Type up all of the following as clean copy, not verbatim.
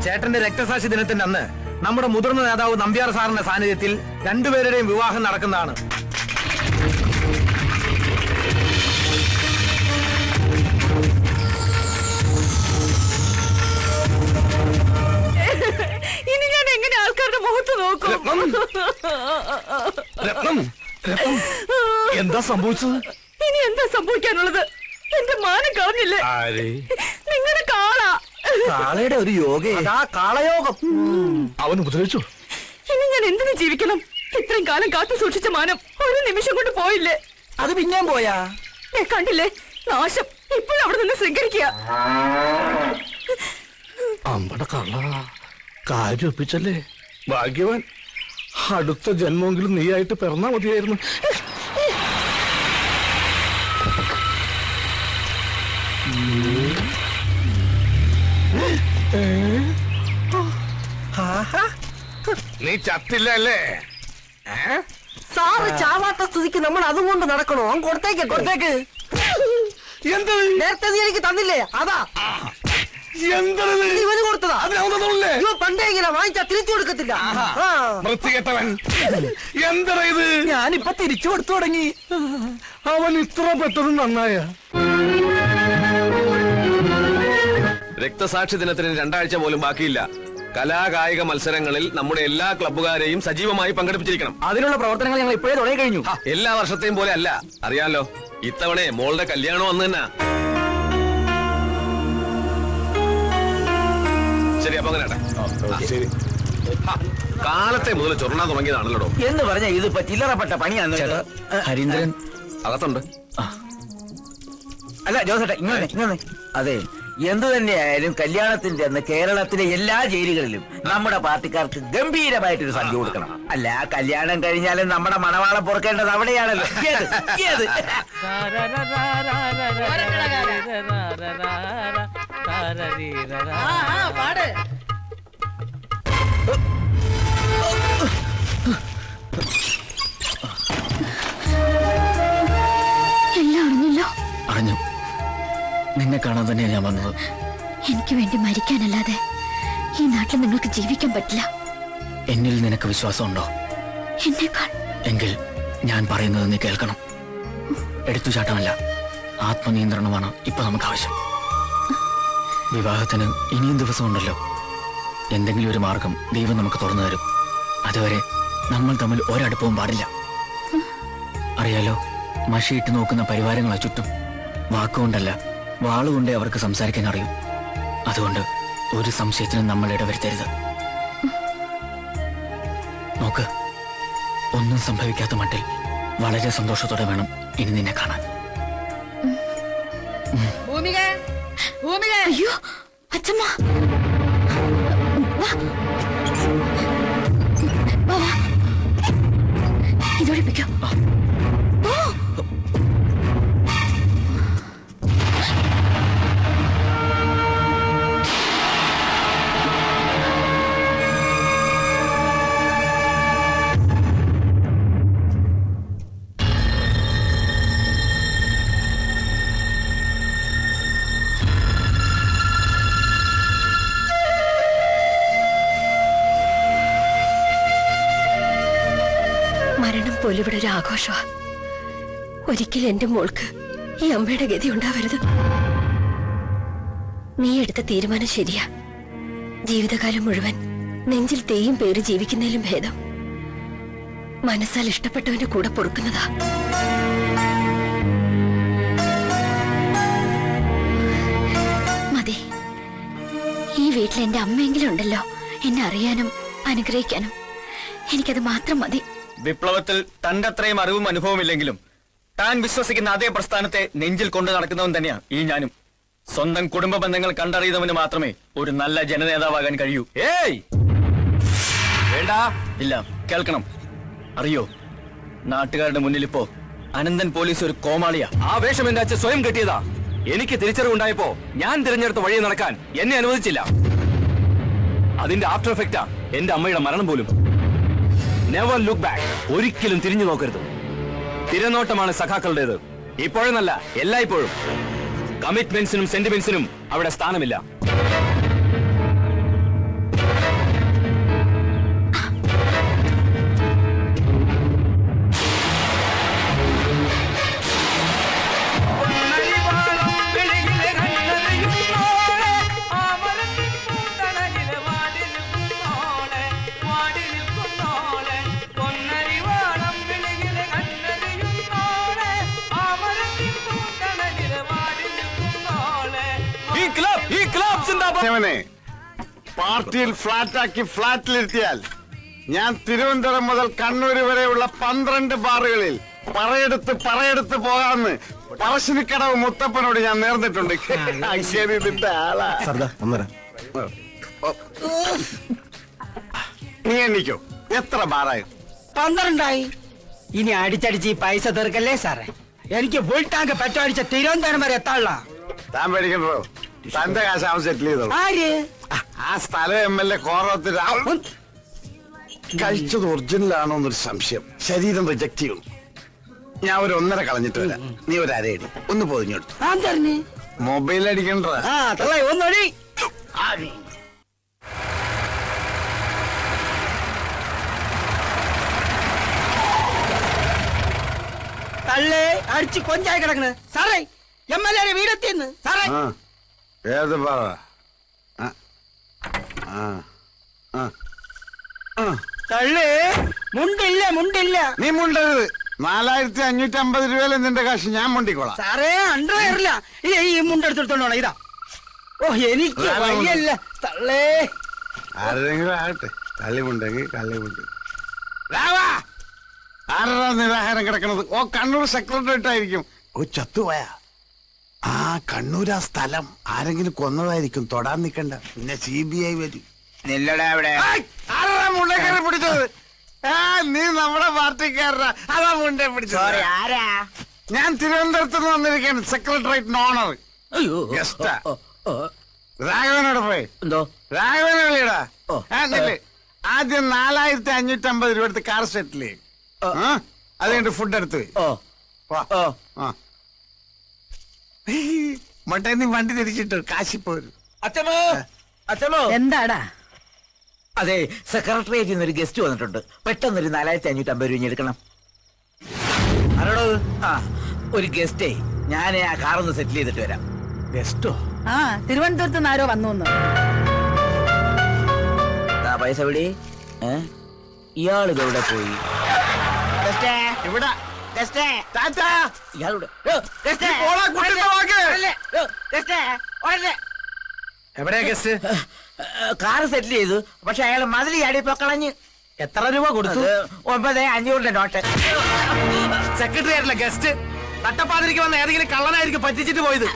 ചേട്ടന്റെ രക്തസാക്ഷി ദിനത്തിന്റെ അന്ന് നമ്മുടെ മുതിർന്ന നേതാവ് നമ്പ്യാർ സാറിന്റെ സാന്നിധ്യത്തിൽ രണ്ടുപേരുടെയും വിവാഹം നടക്കുന്നതാണ്. ഇനി ഞാൻ എങ്ങനെ ആൾക്കാരുടെ മുഖത്ത് നോക്കും? എന്താ സംഭവിച്ചത്? ഇനി എന്താ സംഭവിക്കാനുള്ളത്? എന്റെ മാനം കളഞ്ഞില്ലേ നിങ്ങളുടെ കാള? കാളയുടെ ഒരു യോഗ, കാളയോഗം അവൻ ഉപദ്രവിച്ചു. ഇനി ഞാൻ എന്തിനു ജീവിക്കണം? ഇത്രയും കാലം കാത്തു സൂക്ഷിച്ച മാനം ഒരു നിമിഷം കൊണ്ട് പോയില്ലേ? അത് പിന്നെയും പോയാ? കണ്ടില്ലേ നാശം? ഇപ്പോഴും അവിടെ നിന്ന് സ്വീകരിക്കുക. അമ്പട കള്ള കാര്യം ഒപ്പിച്ചല്ലേ? ഭാഗ്യവാൻ. അടുത്ത ജന്മമെങ്കിലും നീയായിട്ട് പിറന്നാ മതിയായിരുന്നു. നീ ചത്തില്ല അല്ലേ? സാറ് ചാവാത്ത സ്ഥിതിക്ക് നമ്മൾ അതും കൊണ്ട് നടക്കണോ? കൊടുത്തേക്ക് കൊടുത്തേക്ക്. എന്ത് നേരത്തെ നീ എനിക്ക് തന്നില്ലേ? അതാ ഇവന് കൊടുത്തതാ. പണ്ടേ ഇങ്ങനെ വാങ്ങിച്ചാ തിരിച്ചു കൊടുക്കത്തില്ല. വൃത്തികെട്ടവൻ. എന്താ ഇത്? ഞാനിപ്പൊ തിരിച്ചു കൊടുത്തു തുടങ്ങി. അവൻ ഇത്ര പെട്ടെന്ന് നന്നായ? രക്തസാക്ഷി ദിനത്തിന് 2 ആഴ്ച പോലും ബാക്കിയില്ല. കലാകായിക മത്സരങ്ങളിൽ നമ്മുടെ എല്ലാ ക്ലബ്ബുകാരെയും സജീവമായി പങ്കെടുപ്പിച്ചിരിക്കണം. അതിനുള്ള പ്രവർത്തനങ്ങൾ ഞങ്ങൾ ഇപ്പോഴേ തുടങ്ങി കഴിഞ്ഞു. എല്ലാ വർഷത്തെയും പോലെ അല്ല, അറിയാലോ. ഇത്തവണ മോളുടെ കല്യാണം വന്നു തന്നെ. ശരി, അപ്പൊ അങ്ങനെ ശരി. കാലത്തെ മുതൽ ചൊറണാൻ തുടങ്ങിയതാണല്ലോ എന്ന് പറഞ്ഞ ഇതിപ്പോ ചില്ലറപ്പെട്ട പണിയാണ്. ഹരീന്ദ്രൻ അകത്തുണ്ട്. അല്ല ജോസേട്ടാ, ഇങ്ങനെ അതെ, എന്തു തന്നെയായാലും കല്യാണത്തിന്റെ അന്ന് കേരളത്തിലെ എല്ലാ ജയിലുകളിലും നമ്മുടെ പാർട്ടിക്കാർക്ക് ഗംഭീരമായിട്ടൊരു സംഖ്യ കൊടുക്കണം. അല്ല, കല്യാണം കഴിഞ്ഞാലും നമ്മുടെ മണവാളം പൊറുക്കേണ്ടത് അവിടെയാണല്ലോ. എല്ലാം അറിഞ്ഞല്ലോ. അറിഞ്ഞു. നിന്നെ കാണാൻ തന്നെയാണ് ഞാൻ വന്നത്. എനിക്ക് വേണ്ടി മരിക്കാനല്ലാതെ ഈ നാട്ടിൽ നിങ്ങൾക്ക് ജീവിക്കാൻ പറ്റില്ല. എന്നിൽ നിനക്ക് വിശ്വാസമുണ്ടോ? എന്നേക്കാൾ. എങ്കിൽ ഞാൻ പറയുന്നത് നീ കേൾക്കണം. എടുത്തുചാട്ടമല്ല, ആത്മനിയന്ത്രണമാണ് ഇപ്പൊ നമുക്ക് ആവശ്യം. വിവാഹത്തിന് ഇനിയും ദിവസമുണ്ടല്ലോ. എന്തെങ്കിലും ഒരു മാർഗം ദൈവം നമുക്ക് തുറന്നു തരും. അതുവരെ നമ്മൾ തമ്മിൽ ഒരടുപ്പവും പാടില്ല. അറിയാലോ, മഷിയിട്ട് നോക്കുന്ന പരിവാരങ്ങളാ ചുറ്റും. വാക്കുകൊണ്ടല്ല, വാളുകൊണ്ടേ അവർക്ക് സംസാരിക്കാൻ അറിയൂ. അതുകൊണ്ട് ഒരു സംശയത്തിനും നമ്മൾ ഇടവരുത്തരുത്. നോക്ക്, ഒന്നും സംഭവിക്കാത്ത മട്ടിൽ വളരെ സന്തോഷത്തോടെ വേണം ഇനി നിന്നെ കാണാൻ. അയ്യോ അച്ഛമ്മ, ഇതൊഴിപ്പിക്കോ. മരണം പോലും ഇവിടെ ഒരു ആഘോഷമാ. ഒരിക്കലും എന്റെ മോൾക്ക് ഈ അമ്മയുടെ ഗതി ഉണ്ടാവരുത്. നീ എടുത്ത തീരുമാനം ശരിയാ. ജീവിതകാലം മുഴുവൻ നെഞ്ചിൽ തേയും പേര് ജീവിക്കുന്നതിലും ഭേദം മനസ്സാൽ ഇഷ്ടപ്പെട്ടവന്റെ കൂടെ പൊറുക്കുന്നതാ. മതി, ഈ വീട്ടിൽ എന്റെ അമ്മയെങ്കിലും ഉണ്ടല്ലോ എന്നെ അറിയാനും അനുഗ്രഹിക്കാനും. എനിക്കത് മാത്രം മതി. വിപ്ലവത്തിൽ തന്റെ അത്രയും അറിവും അനുഭവമില്ലെങ്കിലും താൻ വിശ്വസിക്കുന്ന അതേ പ്രസ്ഥാനത്തെ നെഞ്ചിൽ കൊണ്ടു നടക്കുന്നവൻ തന്നെയാണ് ഈ ഞാനും. സ്വന്തം കുടുംബ ബന്ധങ്ങൾ കണ്ടറിയുന്നവന് മാത്രമേ ഒരു നല്ല ജനനേതാവാകാൻ കഴിയൂ. ഏയ് വേണ്ട. ഇല്ല, കേൾക്കണം. അറിയോ, നാട്ടുകാരുടെ മുന്നിൽ ഇപ്പോ അനന്തൻ പോലീസ് ഒരു കോമാളിയാ. ആ വേഷം എന്റെ അച്ഛൻ സ്വയം കെട്ടിയതാ. എനിക്ക് തിരിച്ചറിവുണ്ടായപ്പോ ഞാൻ തിരഞ്ഞെടുത്ത വഴി നടക്കാൻ എന്നെ അനുവദിച്ചില്ല. അതിന്റെ ആഫ്റ്റർ എഫക്റ്റാ എന്റെ അമ്മയുടെ മരണം പോലും. Never look back. ഒരിക്കലും തിരിഞ്ഞു നോക്കരുത്. തിരനോട്ടമാണ് സഖാക്കളുടേത്. ഇപ്പോഴെന്നല്ല, എല്ലായ്പ്പോഴും. കമ്മിറ്റ്മെന്റ്സിനും സെന്റിമെന്റ്സിനും അവിടെ സ്ഥാനമില്ല. അവനെ പാർട്ടിയിൽ ഫ്ലാറ്റാക്കി ഫ്ലാറ്റിലിരുത്തിയാൽ ഞാൻ തിരുവനന്തപുരം മുതൽ കണ്ണൂർ വരെയുള്ള 12 ബാറുകളിൽ പറയെടുത്ത് പോകാമെന്ന് പറശ്ശിനിക്കടവ് മുത്തപ്പനോട് ഞാൻ നേർന്നിട്ടുണ്ട്. ശരി, ഇതിന്റെ ആളാ. നീ എണ്ണിക്കോ, എത്ര ബാറായി? 12 ഇനി അടിച്ചടിച്ച് ഈ പൈസ തീർക്കല്ലേ സാറേ? എനിക്ക് ഫുൾ ടാങ്ക് പെട്രോടിച്ച തിരുവനന്തപുരം വരെ എത്താനുള്ള. താൻ പേടിക്കണ്ടോ, തന്റെ കാശ് അവൻ സെറ്റിൽ ചെയ്തോ. ആര്? ആ സ്ഥലം MLA കോറത്തിൽ കഴിച്ചത് ഒറിജിനലാണോ എന്നൊരു സംശയം. ശരീരം റിജക്ട് ചെയ്യും. ഞാൻ ഒരു 1.5 കളഞ്ഞിട്ട് വരാം. നീ ഒരു അരയടി ഒന്ന് പൊതിഞ്ഞെടുത്തു. മൊബൈൽ അടിക്കണ്ട. ഒന്നടി. തള്ളേ അടിച്ച് കൊഞ്ചായി കിടക്കണ് സാറേ. MLA വീടെത്തിയെന്ന് സാറേ. ഏത് പറ? തള്ളേ മുണ്ടില്ല. നീ മുണ്ടരുത്. 4550 രൂപയിൽ നിന്റെ കാശ് ഞാൻ മുണ്ടിക്കോളാം. സാറേ അണ്ടറില്ല. ഈ മുണ്ടെടുത്തോണ്ടോണം. ഇതാ. ഓ എനിക്ക് വയ്യല്ല തള്ളേ. ആരെങ്കിലും ആകട്ടെ, കള്ളിമുണ്ടെങ്കിൽ കള്ളിമുണ്ട്. ആരാ നിരാഹാരം കിടക്കണത്? ഓ, കണ്ണൂർ സെക്രട്ടേറിയറ്റ് ആയിരിക്കും. ഓ, ചത്തുപോയാ? ആ, കണ്ണൂർ ആ സ്ഥലം ആരെങ്കിലും കൊന്നതായിരിക്കും. തൊടാൻ നിക്കണ്ട, പിന്നെ CBI വരും. ആരാ മുണ്ടേ കയറി പിടിച്ചത്? നീ നമ്മുടെ പാർട്ടിക്കാരനാ. അതാ മുണ്ടേ പിടിച്ചത്. ഞാൻ തിരുവനന്തപുരത്ത് നിന്ന് വന്നിരിക്കുകയാണ്, സെക്രട്ടേറിയറ്റ് ഓണർ. ഗസ്റ്റാ. രാഘവനോട് പോയി എന്തോ രാഘവനെ വിളിയടാ. ആദ്യം 4550 രൂപ എടുത്ത് കാർ സെറ്റിൽ ചെയ്യും. അത് കഴിഞ്ഞിട്ട് ഫുഡ് എടുത്ത് മട്ടേ നീ വണ്ടി തിരിച്ചിട്ട് കാശി പോരും. അച്ഛമോ എന്താടാ? അതെ, സെക്രട്ടേറിയറ്റിൽ നിന്ന് ഒരു ഗസ്റ്റ് വന്നിട്ടുണ്ട്. പെട്ടെന്നൊരു 4550 രൂപ എടുക്കണം. ആരോടോ? ഒരു ഗസ്റ്റേ. ഞാൻ ആ കാറൊന്ന് സെറ്റിൽ ചെയ്തിട്ട് വരാം. ഗസ്റ്റോ? തിരുവനന്തപുരത്ത് നിന്ന് ആരോ വന്നു. പൈസ വിടി. ഇയാളിത് എവിടെ പോയി? ഇവിടെ എവിടെയാ ഗസ്റ്റ്? കാറ് സെറ്റിൽ ചെയ്തു. പക്ഷെ അയാൾ മതിൽ ചാടിയപ്പോ കളഞ്ഞ്. എത്ര രൂപ കൊടുത്തു? 9500 നോട്ട്. സെക്രട്ടറിയായിട്ടില്ല ഗസ്റ്റ്. തട്ടപ്പാതിരിക്ക് വന്ന ഏതെങ്കിലും കള്ളനായിരിക്കും പറ്റിച്ചിട്ട് പോയത്.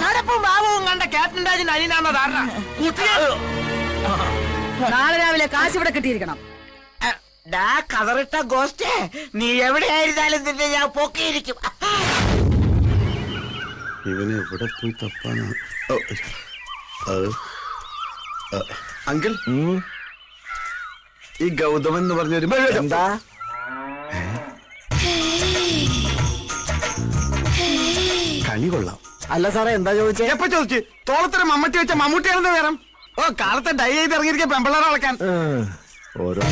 നടപ്പും ബാബുവും കണ്ട ക്യാപ്റ്റൻ രാജൻ അനിയനാണെന്ന ധാരണ. നാളെ രാവിലെ കാശ് ഇവിടെ കിട്ടിയിരിക്കണം. കതറിട്ട ഗോസ്റ്റേ, നീ എവിടെയായിരുന്നാലും നിന്നെ ഞാൻ പൊക്കിയിരിക്കും. ഇവനെ എവിടെ പോയി തപ്പാണ്? അങ്കിൾ, ഈ ഗൗതമൻ എന്ന് പറഞ്ഞൊരു എന്താ? കണി കൊള്ളാം. അല്ല സാറേ, എന്താ ചോദിച്ചേ? എപ്പോ ചോദിച്ചു? തോളത്തിന് മമ്മട്ടി വെച്ച മമ്മൂട്ടിയാണെന്ന് വേണം. ഓ, കാലത്തെ ഡൈ ചെയ്ത് ഇറങ്ങിയിരിക്കുക പെമ്പിള്ളേരെ വളക്കാൻ. ഓരോ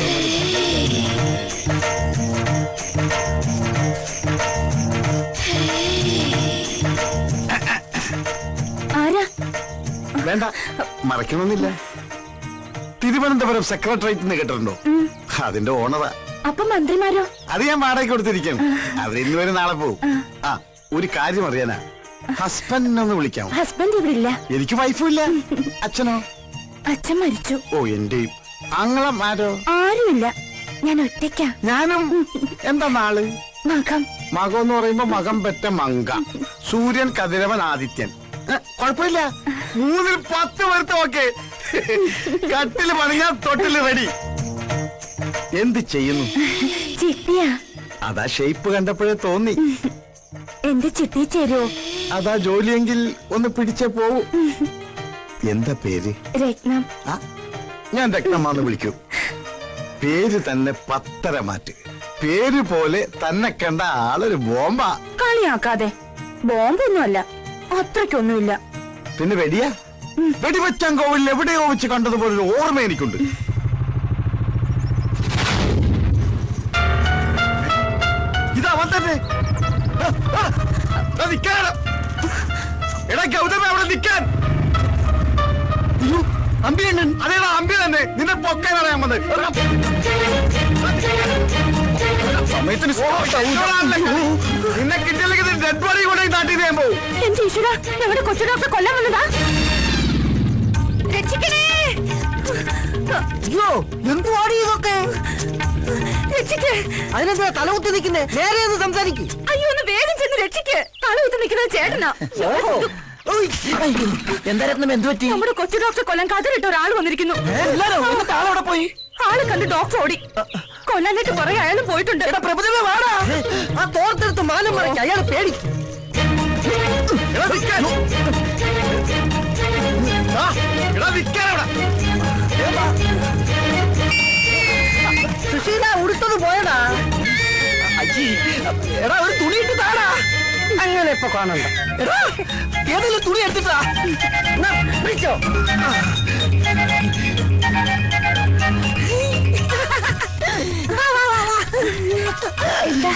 വേണ്ട, മറക്കണമെന്നില്ല. തിരുവനന്തപുരം സെക്രട്ടേറിയറ്റ് എന്ന് കേട്ടിട്ടുണ്ടോ? അതിന്റെ ഓണറാ. അപ്പൊ മന്ത്രിമാരോ? അത് ഞാൻ വാടകയ്ക്ക് കൊടുത്തിരിക്കും. അവരിന്ന് വരെ നാളെ പോവും. ഒരു കാര്യം അറിയാനാ, ഹസ്ബൻഡിനൊന്ന് വിളിക്കാമോ? ഹസ്ബൻഡ് ഇവിടെ ഇല്ല. എനിക്ക് വൈഫും ഇല്ല. അച്ഛനോ? അച്ഛൻ മരിച്ചു. ഓ, എന്റെ ആങ്ങളും ആരോ? ആരുമില്ല, ഞാൻ ഒറ്റയ്ക്കാ. ഞാനും. എന്താ നാള്? മകം. മകം എന്ന് പറയുമ്പോ മകം പെറ്റ മങ്ക. സൂര്യൻ, കതിരവൻ, ആദിത്യൻ. കുഴപ്പമില്ല, 3ൽ 10 വരുത്ത. ഓക്കെ, കട്ടില് പണിയാൻ തൊട്ടില് റെഡി. എന്ത് ചെയ്യുന്നു? ചിട്ടിയാ. അതാ ഷേപ്പ് കണ്ടപ്പോഴേ തോന്നി. എന്റെ ചിട്ടി ചേരുവോ? അതാ ജോലിയെങ്കിൽ ഒന്ന് പിടിച്ചേ പോവൂ. എന്താ പേര്? രത്നം. ഞാൻ രത്നമാന്ന് വിളിക്കൂ. പേര് തന്നെ 10 മാറ്റ്. പേര് പോലെ തന്നെ കണ്ട ആളൊരു ബോംബാ. കളിയാക്കാതെ. ബോംബൊന്നുമല്ല, അത്രയ്ക്കൊന്നുമില്ല. പിന്നെ വെടിയാ? വെടിവെച്ചാൻ കോവിലിൽ എവിടെയോ വെച്ച് കണ്ടതുപോലൊരു ഓർമ്മ എനിക്കുണ്ട്. ഇതവൻ തന്നെ. എടാ ഗൗതമ, അവിടെ നിൽക്കാൻ. അമ്പിയണ്ണൻ. അതേടാ, അമ്പി തന്നെ. നിന്നെ പൊക്കാൻ അറിയാൻ വന്നത്. സമയത്തിന് നിന്നെ കിട്ടിയില്ലെങ്കിൽ ഡെഡ് ബോഡി കൂടെ നാട്ടിൽ ഞാൻ പോകും. എന്റെ ഈശ്വര, ഞങ്ങളുടെ കൊച്ചു ഡോക്ടർ കൊല്ലാൻ വന്നതാ. അയ്യോ എന്തുവാടി ഇതൊക്കെ? രക്ഷിക്ക്. അതിനെന്താ തലകുത്തി നിൽക്കുന്നേ? നേരെ ഒന്ന് സംസാരിക്കും. അയ്യോ ഒന്ന് വേഗം ചെന്ന് രക്ഷിക്ക്. തലകുത്തി നിൽക്കുന്നത് ചേട്ടനാ. എന്താ രത്നം, എന്ത് പറ്റി? നമ്മുടെ കൊച്ചു ഡോക്ടർ കൊല്ലാൻ കതിരിട്ട ഒരാൾ വന്നിരിക്കുന്നു. ആളവിടെ പോയി. ആള് കണ്ട് ഡോക്ടർ ഓടി. കൊല്ലാനായിട്ട് കുറെ അയാളും പോയിട്ടുണ്ട്. പ്രഭുദേവ വാടാ. ആ തോർത്തെടുത്ത് മാനം മറയ്ക്ക്. അയാൾ പേടിക്കും. സുശീല ഉടുത്തത് പോയടാ. എടാ ഒരു തുണി ഇട്ട് താടാ. അങ്ങനെ ഇപ്പൊ കാണണ്ട. എടാ ഏതെങ്കിലും തുണി എടുത്തിട്ടാ വിളിച്ചോ. എന്താ